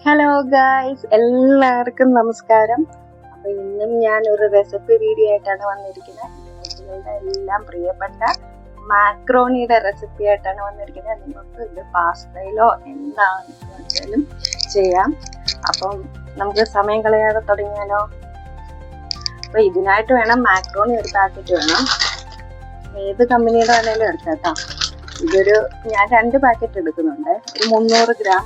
Hello guys, എല്ലാവർക്കും നമസ്കാരം. അപ്പോൾ ഇന്നും ഞാൻ ഒരു റെസിപ്പി വീഡിയോ ആയിട്ടാണ് വന്നിരിക്കുന്നത്. കുട്ടികളുടെ എല്ലാം പ്രിയപ്പെട്ട മാക്രോണിയുടെ റെസിപ്പി ആയിട്ടാണ് വന്നിരിക്കുന്നത്. നിങ്ങൾക്ക് ഇത് പാസ്തയിലോ എന്താണെങ്കിലും ചെയ്യാം. അപ്പം നമുക്ക് സമയം കളയാതെ തുടങ്ങിയാലോ. അപ്പോൾ ഇതിനായിട്ട് വേണം മാക്രോണി ഒരു പാക്കറ്റ് വേണം. ഏത് കമ്പനിയുടെ വേണേലും എടുക്കാം. ഞാൻ 2 പാക്കറ്റ് എടുക്കുന്നുണ്ട്. ഒരു 300 ഗ്രാം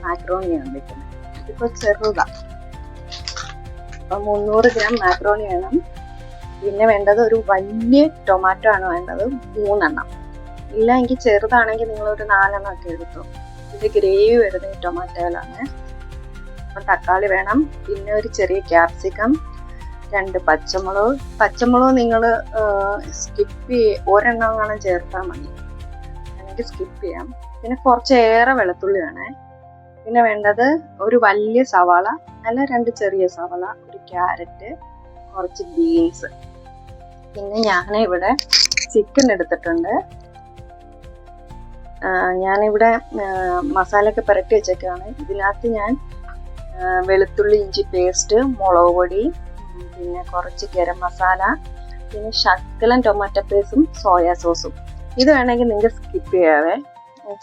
മാക്രോണിയാണ് വെക്കുന്നത്. ഇതിപ്പോൾ ചെറുതാണ്. അപ്പം 300 ഗ്രാം മാക്രോണി വേണം. പിന്നെ വേണ്ടത് ഒരു വലിയ ടൊമാറ്റോ ആണ് വേണ്ടത്, 3 എണ്ണം. ഇല്ല എങ്കിൽ ചെറുതാണെങ്കിൽ നിങ്ങളൊരു 4 എണ്ണം ഒക്കെ എടുത്തു. ഇത് ഗ്രേവി വരുന്നത് ഈ ടൊമാറ്റോയിലാണ്. അപ്പം തക്കാളി വേണം. പിന്നെ ഒരു ചെറിയ ക്യാപ്സിക്കം, 2 പച്ചമുളക് നിങ്ങൾ സ്കിപ്പ് ഒരെണ്ണം കാണാൻ ചേർത്താൽ മതി, അല്ലെങ്കിൽ സ്കിപ്പ് ചെയ്യാം. പിന്നെ കുറച്ചേറെ വെളുത്തുള്ളി വേണേ. പിന്നെ വേണ്ടത് ഒരു വലിയ സവാള, അല്ല 2 ചെറിയ സവാള, ഒരു ക്യാരറ്റ്, കുറച്ച് ബീൻസ്. പിന്നെ ഞാനിവിടെ ചിക്കൻ എടുത്തിട്ടുണ്ട്. ഞാനിവിടെ മസാലയൊക്കെ പുരട്ടി വെച്ചേക്കാണ്. ഇതിനകത്ത് ഞാൻ വെളുത്തുള്ളി ഇഞ്ചി പേസ്റ്റ്, മുളക് പൊടി, പിന്നെ കുറച്ച് ഗരം മസാല, പിന്നെ ശകലം ടൊമാറ്റോ പേസ്റ്റും സോയാ സോസും. ഇത് വേണമെങ്കിൽ നിങ്ങൾക്ക് സ്കിപ്പ് ചെയ്യാവേ.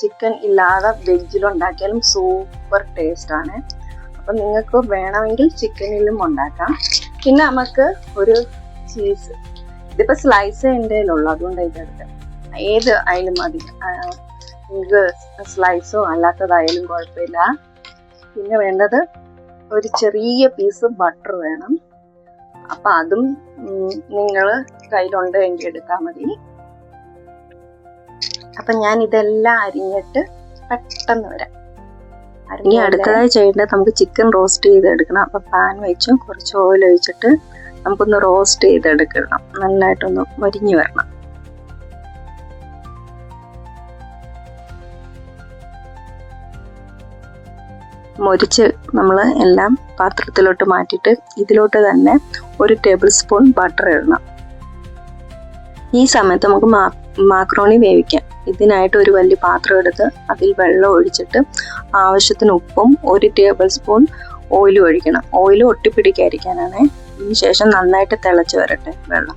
ചിക്കൻ ഇല്ലാതെ വെജിലുണ്ടാക്കിയാലും സൂപ്പർ ടേസ്റ്റ് ആണ്. അപ്പം നിങ്ങൾക്ക് വേണമെങ്കിൽ ചിക്കനിലും ഉണ്ടാക്കാം. പിന്നെ നമുക്ക് ഒരു ചീസ്, ഇതിപ്പോൾ സ്ലൈസ് എൻ്റെ കയ്യിലുള്ളൂ, അതുകൊണ്ട് ഇതെടുക്കാം. ഏത് ആയാലും മതി, നിങ്ങൾക്ക് സ്ലൈസോ അല്ലാത്തതായാലും കുഴപ്പമില്ല. പിന്നെ വേണ്ടത് ഒരു ചെറിയ പീസ് ബട്ടർ വേണം. അപ്പം അതും നിങ്ങൾ കയ്യിലുണ്ട് എങ്കിൽ എടുത്താൽ മതി. അപ്പം ഞാൻ ഇതെല്ലാം അരിഞ്ഞിട്ട് പെട്ടെന്ന് വരാം. ഇനി അടുത്തതായി ചെയ്യേണ്ടത് നമുക്ക് ചിക്കൻ റോസ്റ്റ് ചെയ്തെടുക്കണം. അപ്പം പാൻ വെച്ചും കുറച്ച് ഓയിൽ ഒഴിച്ചിട്ട് നമുക്കൊന്ന് റോസ്റ്റ് ചെയ്തെടുക്കണം. നല്ലതായിട്ടൊന്ന് മൊരിഞ്ഞ് വരണം. മൊരിച്ച് നമ്മൾ എല്ലാം പാത്രത്തിലോട്ട് മാറ്റിയിട്ട് ഇതിലോട്ട് തന്നെ 1 ടേബിൾ സ്പൂൺ ബട്ടർ ഇടണം. ഈ സമയത്ത് നമുക്ക് മാക്രോണി വേവിക്കാം. ഇതിനായിട്ട് ഒരു വലിയ പാത്രം എടുത്ത് അതിൽ വെള്ളം ഒഴിച്ചിട്ട് ആവശ്യത്തിന് ഉപ്പും 1 ടേബിൾ സ്പൂൺ ഓയിലും ഒഴിക്കണം. ഓയിൽ ഒട്ടിപ്പിടിക്കാതിരിക്കാനാണ്. ഇതിന് ശേഷം നന്നായിട്ട് തിളച്ച് വരട്ടെ വെള്ളം.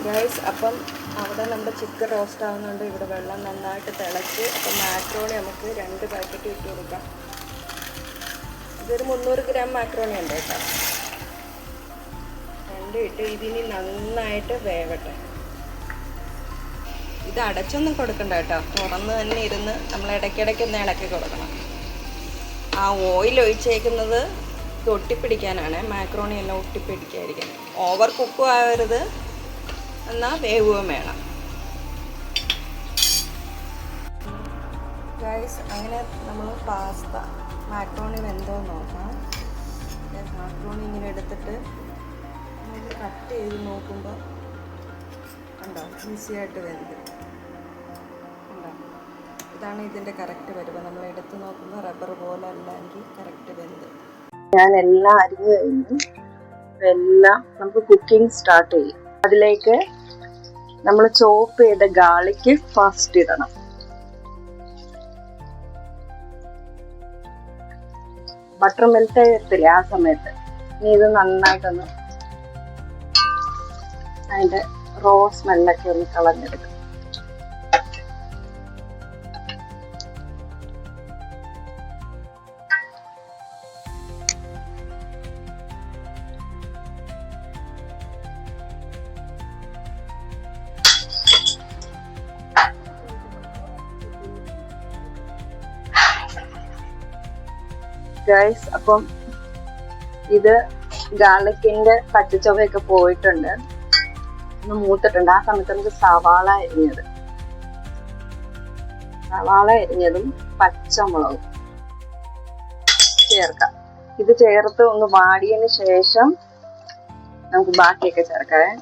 ഗൈസ്, അപ്പം അവിടെ നമ്മുടെ ചിക്കൻ റോസ്റ്റ് ആവുന്നുണ്ട്. ഇവിടെ വെള്ളം നന്നായിട്ട് തിളച്ച്. അപ്പം മാക്രോണി നമുക്ക് 2 പാക്കറ്റ് ഇട്ട് കൊടുക്കാം. ഇതൊരു 300 ഗ്രാം മാക്രോണി ഉണ്ട് കേട്ടോ. 2 ഇട്ട് ഇതിനി നന്നായിട്ട് വേവട്ടെ. ഇത് അടച്ചൊന്നും കൊടുക്കണ്ട കേട്ടോ, തുറന്ന് തന്നെ ഇരുന്ന് നമ്മൾ ഇടയ്ക്കിടയ്ക്ക് ഒന്ന് ഇളക്കി കൊടുക്കണം. ആ ഓയിൽ ഒഴിച്ചേക്കുന്നത് ഒട്ടിപ്പിടിക്കാനാണ്. മാക്രോണി എല്ലാം ഒട്ടിപ്പിടിക്കാതിരിക്കാൻ. ഓവർ കുക്കും ആവരുത്, എന്നാൽ വേവുകയും വേണം. ഗൈസ്, അങ്ങനെ നമ്മൾ മാക്രോണി വെന്തോ നോക്കാം. മാക്രോണി ഇങ്ങനെ എടുത്തിട്ട് നമ്മൾ കട്ട് ചെയ്ത് നോക്കുമ്പോൾ കണ്ടോ, ഈസിയായിട്ട് വെന്ത് കണ്ടോ. ഇതാണ് ഇതിൻ്റെ കറക്റ്റ് വരുമ്പോൾ. നമ്മൾ എടുത്ത് നോക്കുമ്പോൾ റബ്ബർ പോലെ അല്ലെങ്കിൽ കറക്റ്റ് വെന്ത്. ഞാൻ എല്ലാം അരിഞ്ഞ് കഴിഞ്ഞു. എല്ലാം നമുക്ക് കുക്കിംഗ് സ്റ്റാർട്ട് ചെയ്യും. അതിലേക്ക് നമ്മൾ ചോപ്പ് ചെയ്ത ഗാർലിക്ക് ഫസ്റ്റ് ഇടണം. ബട്ടർ മെൽറ്റ് ചെയ്യത്തില്ല ആ സമയത്ത്. ഇനി ഇത് നന്നായിട്ടൊന്ന് അതിൻ്റെ റോ സ്മെല്ലൊക്കെ ഒന്ന് കളഞ്ഞെടുക്കും. ഗൈസ്, അപ്പം ഇത് ഗാർലിക്കിന്റെ പച്ചച്ചൊവയൊക്കെ പോയിട്ടുണ്ട്, ഒന്ന് മൂത്തിട്ടുണ്ട്. ആ സമയത്ത് നമുക്ക് സവാള അരിഞ്ഞതും പച്ചമുളകും ചേർക്കാം. ഇത് ചേർത്ത് ഒന്ന് വാടിയതിന് ശേഷം നമുക്ക് ബാക്കിയൊക്കെ ചേർക്കാവേ.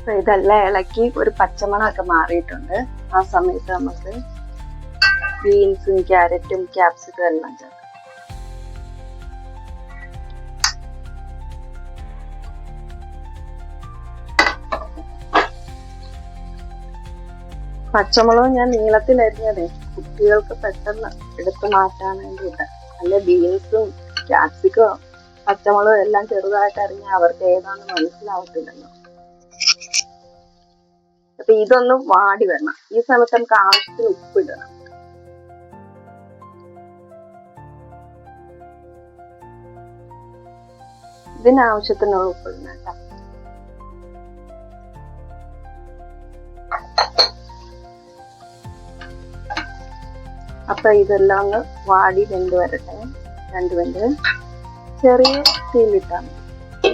അപ്പൊ ഇതെല്ലാം ഇളക്കി ഒരു പച്ചമണമൊക്കെ മാറിയിട്ടുണ്ട്. ആ സമയത്ത് നമുക്ക് ബീൻസും ക്യാരറ്റും ക്യാപ്സിക്കും എല്ലാം ചേർക്കാം. പച്ചമുളക് ഞാൻ നീളത്തിൽ അരിഞ്ഞതേ കുട്ടികൾക്ക് പെട്ടെന്ന് എടുത്ത് മാറ്റാൻ വേണ്ടിയിട്ട്. അല്ലെ ബീൻസും ക്യാപ്സിക്കും പച്ചമുളകും എല്ലാം ചെറുതായിട്ട് അരിഞ്ഞ അവർക്ക് ഏതാണെന്ന് മനസ്സിലാവത്തില്ലല്ലോ. അപ്പൊ ഇതൊന്ന് വാടി വരണം. ഈ സമയത്ത് നമുക്ക് ആവശ്യത്തിന് ഉപ്പിടണം. ഇതിനാവശ്യത്തിനുള്ള ഉപ്പിടണം കേട്ടോ. അപ്പൊ ഇതെല്ലാം ഒന്ന് വാടി വെന്ത് വരട്ടെ. 2 മിനിറ്റ് ചെറിയ തീയിലിട്ടാൽ മതി.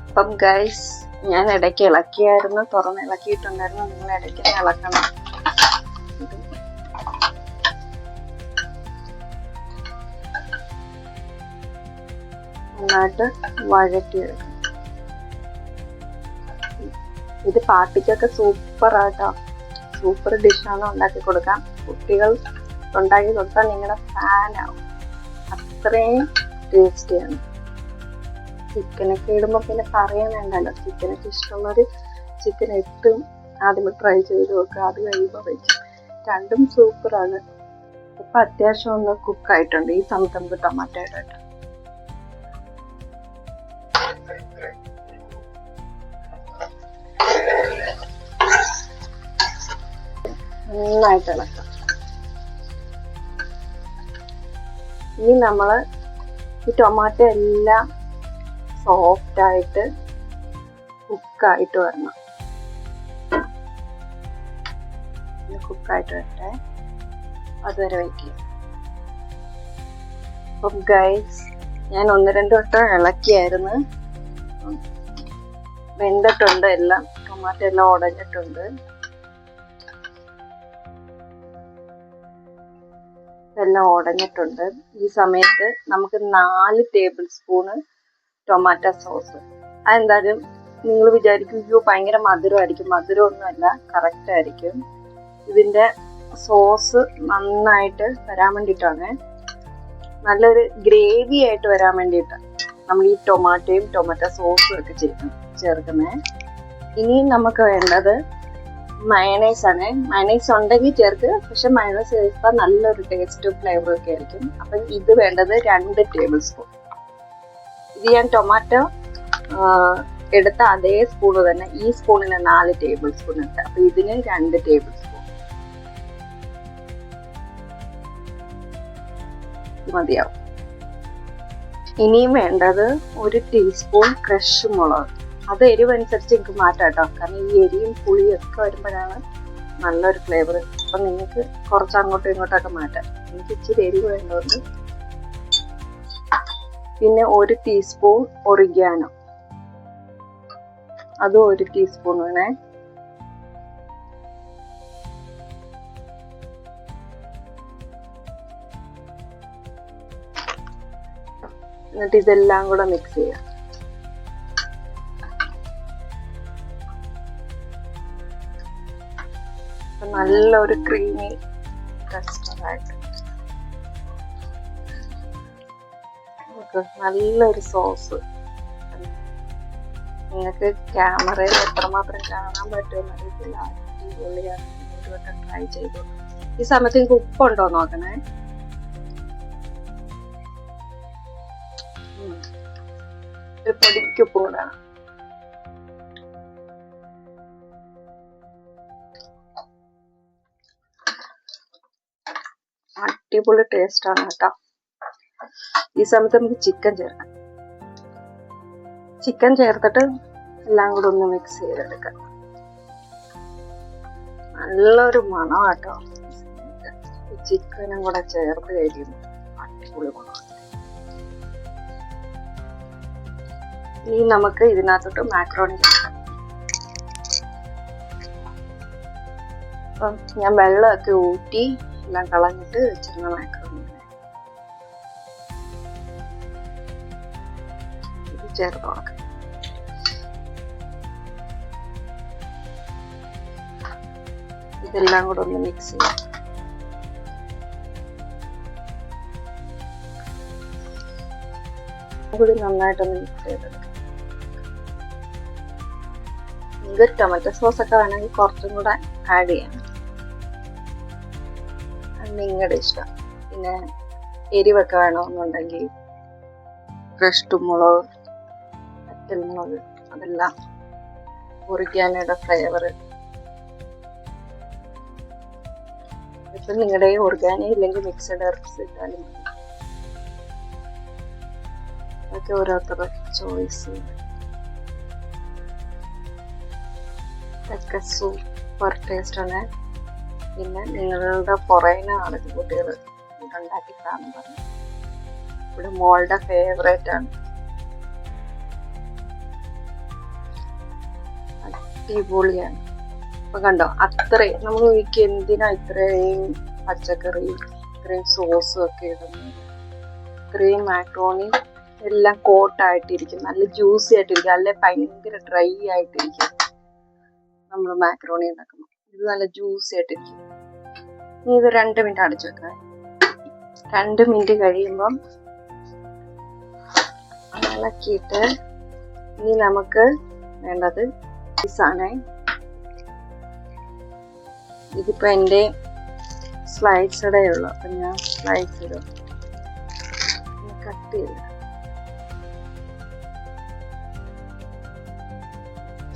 അപ്പം ഗൈസ്, ഞാൻ ഇടയ്ക്ക് ഇളക്കിയായിരുന്നു, തുറന്ന് ഇളക്കിയിട്ടുണ്ടായിരുന്നു. നിങ്ങൾ ഇടയ്ക്ക് ഇളക്കണം. നന്നായിട്ട് വഴറ്റിയെടുക്കണം. ഇത് പാർട്ടിക്കൊക്കെ സൂപ്പറാട്ടോ. സൂപ്പർ ഡിഷാണ്. ഉണ്ടാക്കി കൊടുക്കാം. കുട്ടികൾ ഉണ്ടാക്കി കൊടുത്താൽ നിങ്ങളുടെ ഫാനാവും. അത്രയും ടേസ്റ്റിയാണ്. ചിക്കനൊക്കെ ഇടുമ്പോൾ പിന്നെ പറയാൻ വേണ്ടല്ലോ. ചിക്കനൊക്കെ ഇഷ്ടമുള്ളവർ ചിക്കൻ ഇട്ടും ആദ്യം ട്രൈ ചെയ്ത് നോക്കുക. അത് കഴിയുമ്പോൾ വെച്ച് രണ്ടും സൂപ്പറാണ്. ഇപ്പം അത്യാവശ്യം ഒന്ന് കുക്കായിട്ടുണ്ട്. ഈ സമയത്ത് നമുക്ക് ടൊമാറ്റോ ഇടട്ടെ. നന്നായിട്ട് ഇളക്കാം. ഇനി നമ്മള് ഈ ടൊമാറ്റോ എല്ലാം സോഫ്റ്റ് ആയിട്ട് കുക്കായിട്ട് വരണം. കുക്കായിട്ട് വരട്ടെ. അതുവരെ വെയിറ്റ് ചെയ്യാം. അപ്പം ഗൈസ്, ഞാൻ 1-2 വട്ടം ഇളക്കിയായിരുന്നു. വെന്തിട്ടുണ്ട്. എല്ലാം ടൊമാറ്റോ എല്ലാം ഉടഞ്ഞിട്ടുണ്ട്. എല്ലാം ഉടഞ്ഞിട്ടുണ്ട്. ഈ സമയത്ത് നമുക്ക് 4 ടേബിൾ സ്പൂണ് ടൊമാറ്റോ സോസ്. അതെന്തായാലും നിങ്ങൾ വിചാരിക്കും അയ്യോ ഭയങ്കര മധുരമായിരിക്കും. മധുരമൊന്നുമല്ല, കറക്റ്റ് ആയിരിക്കും. ഇതിന്റെ സോസ് നന്നായിട്ട് വരാൻ വേണ്ടിയിട്ടാണ്, നല്ലൊരു ഗ്രേവി ആയിട്ട് വരാൻ വേണ്ടിയിട്ടാണ് നമ്മൾ ഈ ടൊമാറ്റോയും ടൊമാറ്റോ സോസും ഒക്കെ ചേർക്കുന്നത്. ഇനി നമുക്ക് വേണ്ടത് മയണൈസ് ആണ്. മയണൈസ് ഉണ്ടെങ്കിൽ ചേർക്ക്. പക്ഷെ മയണൈസ് ചേർത്താൽ നല്ലൊരു ടേസ്റ്റും ഫ്ലേവറും ഒക്കെ ആയിരിക്കും. അപ്പം ഇത് വേണ്ടത് 2 ടേബിൾ സ്പൂൺ. ഇത് ഞാൻ ടൊമാറ്റോ എടുത്ത അതേ സ്പൂണ് തന്നെ ഈ സ്പൂണിന് 4 ടേബിൾ സ്പൂൺ ഇട്ട്. അപ്പൊ ഇതിന് 2 ടേബിൾ സ്പൂൺ മതിയാവും. ഇനിയും വേണ്ടത് 1 ടീസ്പൂൺ ക്രഷ് മുളക്. അത് എരിവനുസരിച്ച് എനിക്ക് മാറ്റാം കേട്ടോ. കാരണം ഈ എരിയും പുളിയും ഒക്കെ വരുമ്പോഴാണ് നല്ലൊരു ഫ്ലേവർ. അപ്പൊ നിങ്ങൾക്ക് കുറച്ച് അങ്ങോട്ടും ഇങ്ങോട്ടൊക്കെ മാറ്റാം. എനിക്ക് ഇച്ചിരി എരിവ് വേണ്ടതുകൊണ്ട്. പിന്നെ 1 ടീസ്പൂൺ ഒറിഗാനോ, അതും 1 ടീസ്പൂൺ വേണേ. എന്നിട്ട് ഇതെല്ലാം കൂടെ മിക്സ് ചെയ്യാം. നല്ലൊരു ക്രീമി കസ്റ്റർഡായിട്ട് നല്ലൊരു സോസ്. നിങ്ങൾക്ക് ക്യാമറയിൽ എത്രമാത്രം കാണാൻ പറ്റുമെന്ന് അറിയത്തില്ല. അടിപൊളിയാണ്. ഒരു വട്ടം ട്രൈ ചെയ്തു. ഈ സമയത്ത് നിങ്ങൾക്ക് ഉപ്പുണ്ടോ നോക്കണേ. ഒരു പൊടിക്ക് ഉപ്പും കൂടെ. അടിപൊളി ടേസ്റ്റ് ആണ് കേട്ടോ. ഈ സമയത്ത് നമുക്ക് ചിക്കൻ ചേർക്കാം. ചിക്കൻ ചേർത്തിട്ട് എല്ലാം കൂടെ ഒന്ന് മിക്സ് ചെയ്തെടുക്കാം. നല്ലൊരു മണം കേട്ടോ. ചിക്കനും കൂടെ ചേർത്ത് കഴിയുന്നു അടിപൊളി മണം. ഇനി നമുക്ക് ഇതിനകത്തോട്ട് മാക്രോണി ചേർക്കാം. അപ്പം ഞാൻ വെള്ളമൊക്കെ ഊറ്റി എല്ലാം കളഞ്ഞിട്ട് വെച്ചിരുന്ന മാക്രോണി ഇത് ചേർത്ത് കൊടുക്കാം. ഇതെല്ലാം കൂടെ ഒന്ന് മിക്സ് ചെയ്യാം. കൂടി നന്നായിട്ടൊന്ന് മിക്സ് ചെയ്തെടുക്കാം. നിങ്ങൾക്ക് ടൊമാറ്റോ സോസ് ഒക്കെ വേണമെങ്കിൽ കുറച്ചും കൂടെ ആഡ് ചെയ്യാം, നിങ്ങളുടെ ഇഷ്ടം. പിന്നെ എരിവൊക്കെ വേണമെന്നുണ്ടെങ്കിൽ ഫ്രഷ് മുളക്, വറ്റൽമുളക്, അതെല്ലാം ഒറിഗാനോയുടെ ഫ്ലേവർ. ഇപ്പം നിങ്ങളുടെ ഒറിഗാനോ ഇല്ലെങ്കിൽ മിക്സഡ് ഹെർബ്സ് ഇട്ടാലും മതി. അതൊക്കെ ഓരോരുത്തരുടെ ചോയ്സ്. ഇതൊക്കെ സൂപ്പർ ടേസ്റ്റാണ്. പിന്നെ നിങ്ങളുടെ പുറകിന് ആളുകൾ കുട്ടികൾ ഇതുണ്ടാക്കി കാണും പറഞ്ഞു. ഇവിടെ മോളുടെ ഫേവറേറ്റ് ആണ്. അടിപൊളിയാണ്. അപ്പൊ കണ്ടോ, അത്രയും നമ്മൾ എനിക്ക് എന്തിനാ ഇത്രയും പച്ചക്കറിയും ഇത്രയും സോസും ഒക്കെ ഇടുന്നത്. ഇത്രയും മാക്രോണി എല്ലാം കോട്ടായിട്ടിരിക്കും, നല്ല ജ്യൂസി ആയിട്ടിരിക്കും, അല്ലെ ഭയങ്കര ഡ്രൈ ആയിട്ടിരിക്കും. നമ്മൾ മാക്രോണി ഉണ്ടാക്കുമ്പോൾ ഇത് നല്ല ജ്യൂസി ആയിട്ടിരിക്കും. ഇനി ഇത് 2 മിനിറ്റ് അടച്ചു വെക്കാം. 2 മിനിറ്റ് കഴിയുമ്പം ഇളക്കിയിട്ട് ഇനി നമുക്ക് വേണ്ടത് ചീസാണ്. ഇതിപ്പോൾ എൻ്റെ സ്ലൈഡ്സഡേ ഉള്ളു, അപ്പം ഞാൻ സ്ലൈഡ്സ് ഇടും, കട്ട് ചെയ്യില്ല.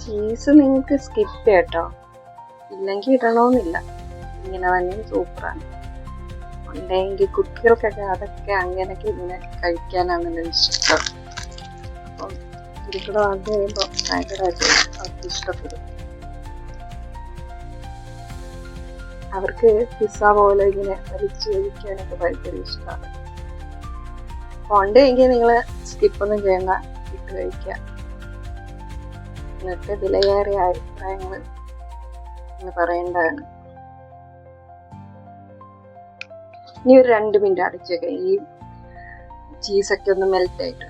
ചീസ് നിങ്ങൾക്ക് സ്കിപ്പ് ചെയ്യട്ടോ, ഇല്ലെങ്കിൽ ഇടണമെന്നില്ല, ഇങ്ങനെ തന്നെ സൂപ്പറാണ്. ഉണ്ടെങ്കിൽ കുട്ടികൾക്കൊക്കെ അതൊക്കെ അങ്ങനെയൊക്കെ ഇങ്ങനെ കഴിക്കാനാണ് ഇഷ്ടം. അപ്പം ഇതിലൂടെ വന്നു കഴിയുമ്പോൾ ഭയങ്കരമായിട്ട് അവർക്ക് ഇഷ്ടപ്പെടും. അവർക്ക് പിസ്സ പോലെ ഇങ്ങനെ വലിച്ചു കഴിക്കാനൊക്കെ ഭയങ്കര ഇഷ്ടമാണ്. അപ്പോൾ ഉണ്ടെങ്കിൽ നിങ്ങൾ സ്കിപ്പൊന്നും ചെയ്യണ്ട, ഇട്ട് കഴിക്കുക. എന്നിട്ട് വിലയേറിയ അഭിപ്രായങ്ങൾ എന്ന് പറയേണ്ടതാണ്. ഇനി ഒരു 2 മിനിറ്റ് അടച്ചേക്കാം, ഈ ചീസൊക്കെ ഒന്ന് മെൽറ്റ് ആയിട്ട്.